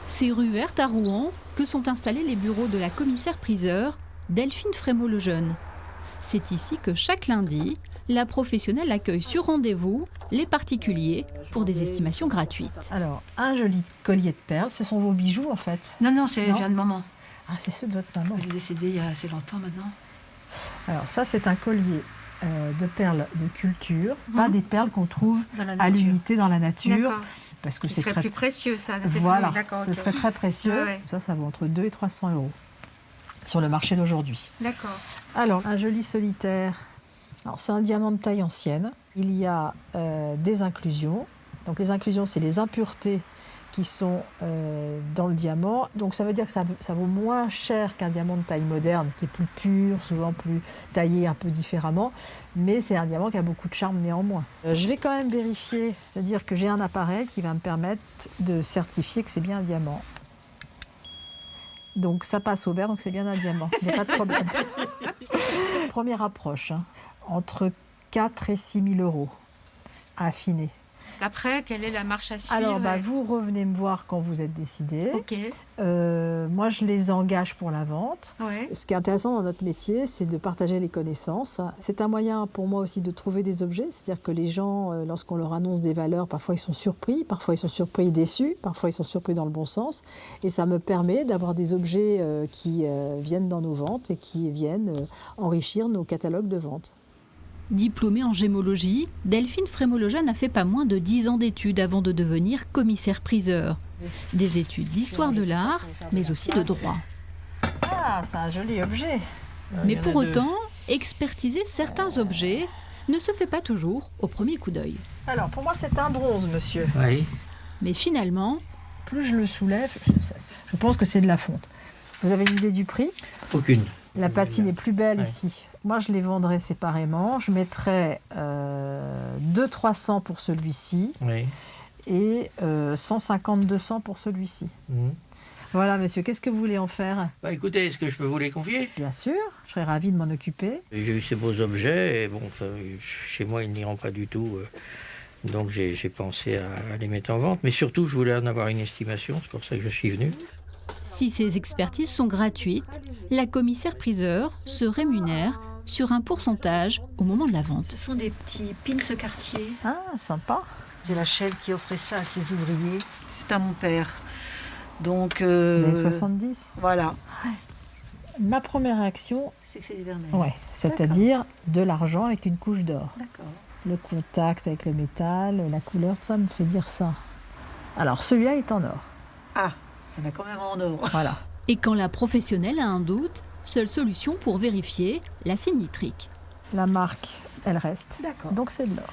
C'est rue Verte à Rouen que sont installés les bureaux de la commissaire-priseur Delphine Frémaux-Lejeune. C'est ici que chaque lundi, la professionnelle accueille sur rendez-vous les particuliers pour des estimations gratuites. Alors, un joli collier de perles, ce sont vos bijoux en fait? Non, c'est vient de maman. Ah, c'est ceux de votre maman. Elle est décédée il y a assez longtemps maintenant. Alors ça, c'est un collier de perles de culture, pas des perles qu'on trouve Dans la à nature. l'unité dans la nature. D'accord. Parce que Ce c'est serait très... plus précieux, ça. c'est Voilà, D'accord, ce ok. serait très précieux. Ouais, ouais. Ça vaut entre 2 et 300 euros sur le marché d'aujourd'hui. D'accord. Alors, un joli solitaire. Alors, c'est un diamant de taille ancienne. Il y a des inclusions. Donc, les inclusions, c'est les impuretés qui sont dans le diamant. Donc, ça veut dire que ça vaut moins cher qu'un diamant de taille moderne, qui est plus pur, souvent plus taillé un peu différemment. Mais c'est un diamant qui a beaucoup de charme néanmoins. Je vais quand même vérifier, c'est-à-dire que j'ai un appareil qui va me permettre de certifier que c'est bien un diamant. Donc ça passe au vert, donc c'est bien un diamant, il n'y a pas de problème. Première approche, hein, entre 4 et 6 000 euros à affiner. Après, quelle est la marche à suivre? Alors, vous revenez me voir quand vous êtes décidé. Ok. Moi, je les engage pour la vente. Ouais. Ce qui est intéressant dans notre métier, c'est de partager les connaissances. C'est un moyen pour moi aussi de trouver des objets. C'est-à-dire que les gens, lorsqu'on leur annonce des valeurs, parfois ils sont surpris, parfois ils sont surpris et déçus, parfois ils sont surpris dans le bon sens. Et ça me permet d'avoir des objets qui viennent dans nos ventes et qui viennent enrichir nos catalogues de vente. Diplômée en gémologie, Delphine Frémaux-Lejeune a fait pas moins de 10 ans d'études avant de devenir commissaire-priseur. Des études d'histoire de l'art, mais aussi de droit. Ah, c'est un joli objet. Mais pour autant, expertiser certains objets ne se fait pas toujours au premier coup d'œil. Alors, pour moi, c'est un bronze, monsieur. Oui. Mais finalement, Plus je le soulève, je pense que c'est de la fonte. Vous avez une idée du prix? Aucune. La patine est plus belle Ouais. ici. Moi, je les vendrais séparément. Je mettrais 200-300 pour celui-ci Oui. et 150-200 pour celui-ci. Mhm. Voilà, monsieur, qu'est-ce que vous voulez en faire? Bah écoutez, est-ce que je peux vous les confier? Bien sûr, je serais ravie de m'en occuper. J'ai eu ces beaux objets et bon, chez moi ils n'iront pas du tout. Donc j'ai pensé à les mettre en vente. Mais surtout, je voulais en avoir une estimation, c'est pour ça que je suis venu. si ces expertises sont gratuites, la commissaire-priseur se rémunère sur un pourcentage au moment de la vente. Ce sont des petits pins quartier. Ah, sympa. C'est la chèvre qui offrait ça à ses ouvriers. C'est à mon père. Donc, Les années 70. voilà. Ma première réaction, C'est que c'est du vermeil. ouais, c'est-à-dire de l'argent avec une couche d'or. D'accord. Le contact avec le métal, la couleur, tout ça me fait dire ça. Alors, celui-là est en or. Ah, on a quand même en or. Voilà. Et quand la professionnelle a un doute, seule solution pour vérifier, l'acide nitrique. La marque, elle reste. D'accord. Donc, c'est de l'or.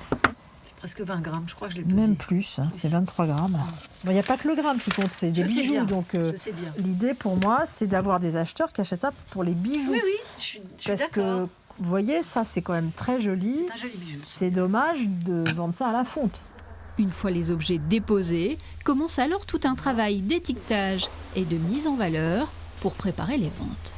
C'est presque 20 grammes, je crois que je l'ai pesé. Même plus, hein, c'est 23 grammes. Bon, il n'y a pas que le gramme qui compte, c'est des Je sais bijoux. bien, Donc, Je sais bien. l'idée pour moi, c'est d'avoir des acheteurs qui achètent ça pour les bijoux. Oui, je suis Parce que, d'accord. vous voyez, ça, c'est quand même très joli. C'est un joli bijou. C'est dommage de vendre ça à la fonte. Une fois les objets déposés, commence alors tout un travail d'étiquetage et de mise en valeur pour préparer les ventes.